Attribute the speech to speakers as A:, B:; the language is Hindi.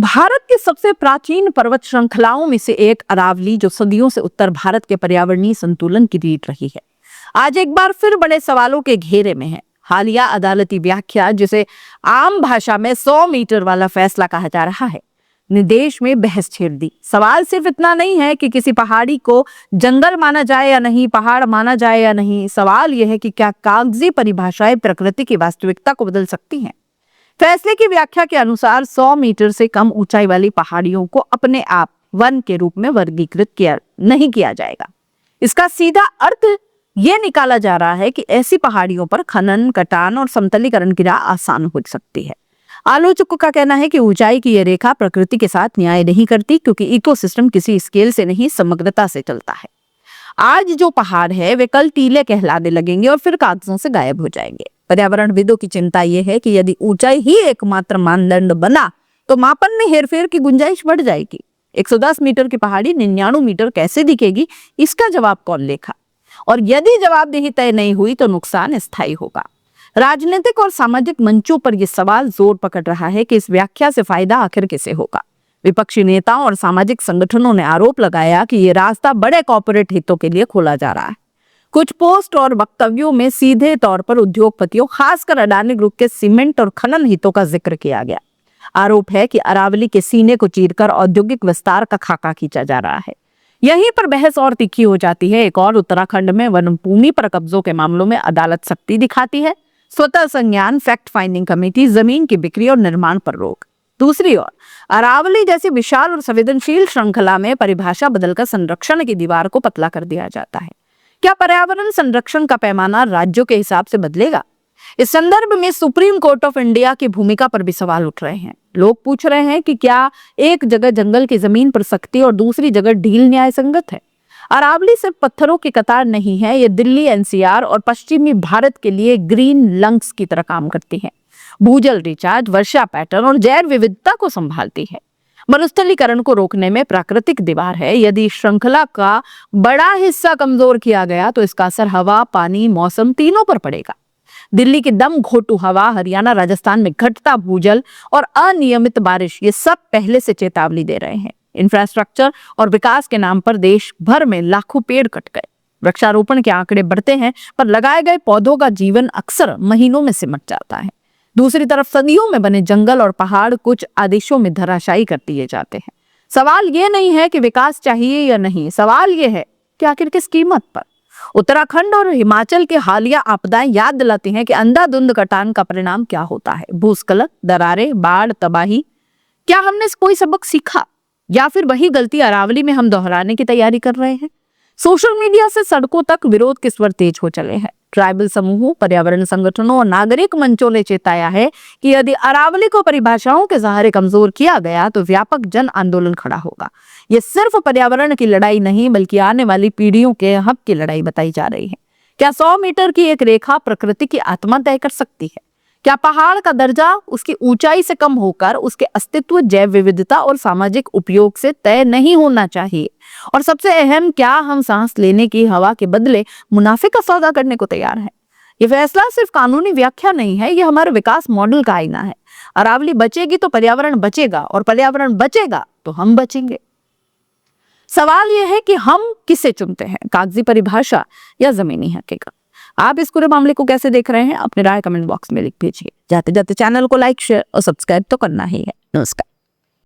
A: भारत के सबसे प्राचीन पर्वत श्रृंखलाओं में से एक अरावली, जो सदियों से उत्तर भारत के पर्यावरणीय संतुलन की रीढ़ रही है, आज एक बार फिर बड़े सवालों के घेरे में है। हालिया अदालती व्याख्या, जिसे आम भाषा में 100 मीटर वाला फैसला कहा जा रहा है, ने देश में बहस छेड़ दी। सवाल सिर्फ इतना नहीं है कि किसी पहाड़ी को जंगल माना जाए या नहीं, पहाड़ माना जाए या नहीं। सवाल यह है कि क्या कागजी परिभाषाएं प्रकृति की वास्तविकता को बदल सकती हैं। फैसले की व्याख्या के अनुसार 100 मीटर से कम ऊंचाई वाली पहाड़ियों को अपने आप वन के रूप में वर्गीकृत नहीं किया जाएगा। इसका सीधा अर्थ यह निकाला जा रहा है कि ऐसी पहाड़ियों पर खनन, कटान और समतलीकरण की राह आसान हो सकती है। आलोचकों का कहना है कि ऊंचाई की यह रेखा प्रकृति के साथ न्याय नहीं करती, क्योंकि इकोसिस्टम किसी स्केल से नहीं, समग्रता से चलता है। आज जो पहाड़ है वे कल टीले कहलाने लगेंगे और फिर कागजों से गायब हो जाएंगे। पर्यावरणविदों की चिंता यह है कि यदि ऊंचाई ही एकमात्र मानदंड बना तो मापन में हेरफेर की गुंजाइश बढ़ जाएगी। 110 मीटर की पहाड़ी 99 मीटर कैसे दिखेगी, इसका जवाब कौन लेगा? और यदि जवाबदेही तय नहीं हुई तो नुकसान स्थायी होगा। राजनीतिक और सामाजिक मंचों पर यह सवाल जोर पकड़ रहा है कि इस व्याख्या से फायदा आखिर किसे होगा। विपक्षी नेताओं और सामाजिक संगठनों ने आरोप लगाया कि यह रास्ता बड़े कॉर्पोरेट हितों के लिए खोला जा रहा है। कुछ पोस्ट और वक्तव्यों में सीधे तौर पर उद्योगपतियों, खासकर अडानी ग्रुप के सीमेंट और खनन हितों का जिक्र किया गया। आरोप है कि अरावली के सीने को चीरकर औद्योगिक विस्तार का खाका खींचा जा रहा है। यहीं पर बहस और तीखी हो जाती है। एक और, उत्तराखंड में वन भूमि पर कब्जों के मामलों में अदालत सख्ती दिखाती है। स्वतः संज्ञान, फैक्ट फाइंडिंग कमेटी, जमीन की बिक्री और निर्माण पर रोक। दूसरी ओर अरावली जैसी विशाल और संवेदनशील श्रृंखला में परिभाषा बदलकर संरक्षण की दीवार को पतला कर दिया जाता है। क्या पर्यावरण संरक्षण का पैमाना राज्यों के हिसाब से बदलेगा? इस संदर्भ में सुप्रीम कोर्ट ऑफ इंडिया की भूमिका पर भी सवाल उठ रहे हैं। लोग पूछ रहे हैं कि क्या एक जगह जंगल की जमीन पर सख्ती और दूसरी जगह ढील न्याय संगत है? अरावली सिर्फ पत्थरों की कतार नहीं है, ये दिल्ली, एनसीआर और पश्चिमी भारत के लिए ग्रीन लंग्स की तरह काम करती है। भूजल रिचार्ज, वर्षा पैटर्न और जैव विविधता को संभालती है। मरुस्थलीकरण को रोकने में प्राकृतिक दीवार है। यदि श्रृंखला का बड़ा हिस्सा कमजोर किया गया तो इसका असर हवा, पानी, मौसम तीनों पर पड़ेगा। दिल्ली की दम घोटू हवा, हरियाणा, राजस्थान में घटता भूजल और अनियमित बारिश, ये सब पहले से चेतावनी दे रहे हैं। इंफ्रास्ट्रक्चर और विकास के नाम पर देश भर में लाखों पेड़ कट गए। वृक्षारोपण के आंकड़े बढ़ते हैं, पर लगाए गए पौधों का जीवन अक्सर महीनों में सिमट जाता है। दूसरी तरफ सदियों में बने जंगल और पहाड़ कुछ आदेशों में धराशायी कर दिए जाते हैं। सवाल यह नहीं है कि विकास चाहिए या नहीं, सवाल यह है कि आखिर किस कीमत पर। उत्तराखंड और हिमाचल के हालिया आपदाएं याद दिलाती हैं कि अंधाधुंध कटान का परिणाम क्या होता है। भूस्खलन, दरारें, बाढ़, तबाही। क्या हमने कोई सबक सीखा, या फिर वही गलती अरावली में हम दोहराने की तैयारी कर रहे हैं? सोशल मीडिया से सड़कों तक विरोध के स्वर तेज हो चले हैं। ट्राइबल समूहों, पर्यावरण संगठनों और नागरिक मंचों ने चेताया है कि यदि अरावली को परिभाषाओं के सहारे कमजोर किया गया तो व्यापक जन आंदोलन खड़ा होगा। यह सिर्फ पर्यावरण की लड़ाई नहीं, बल्कि आने वाली पीढ़ियों के हक की लड़ाई बताई जा रही है। क्या 100 मीटर की एक रेखा प्रकृति की आत्मा तय कर सकती है? क्या पहाड़ का दर्जा उसकी ऊंचाई से कम होकर उसके अस्तित्व, जैव विविधता और सामाजिक उपयोग से तय नहीं होना चाहिए? और सबसे अहम, क्या हम सांस लेने की हवा के बदले मुनाफे का सौदा करने को तैयार हैं? ये फैसला सिर्फ कानूनी व्याख्या नहीं है, ये हमारे विकास मॉडल का आईना है। अरावली बचेगी तो पर्यावरण बचेगा, और पर्यावरण बचेगा तो हम बचेंगे। सवाल यह है कि हम किसे चुनते हैं, कागजी परिभाषा या जमीनी हकीकत? आप इस पूरे मामले को कैसे देख रहे हैं? अपनी राय कमेंट बॉक्स में लिख भेजिए। जाते जाते चैनल को लाइक, शेयर और सब्सक्राइब तो करना ही है। नमस्कार।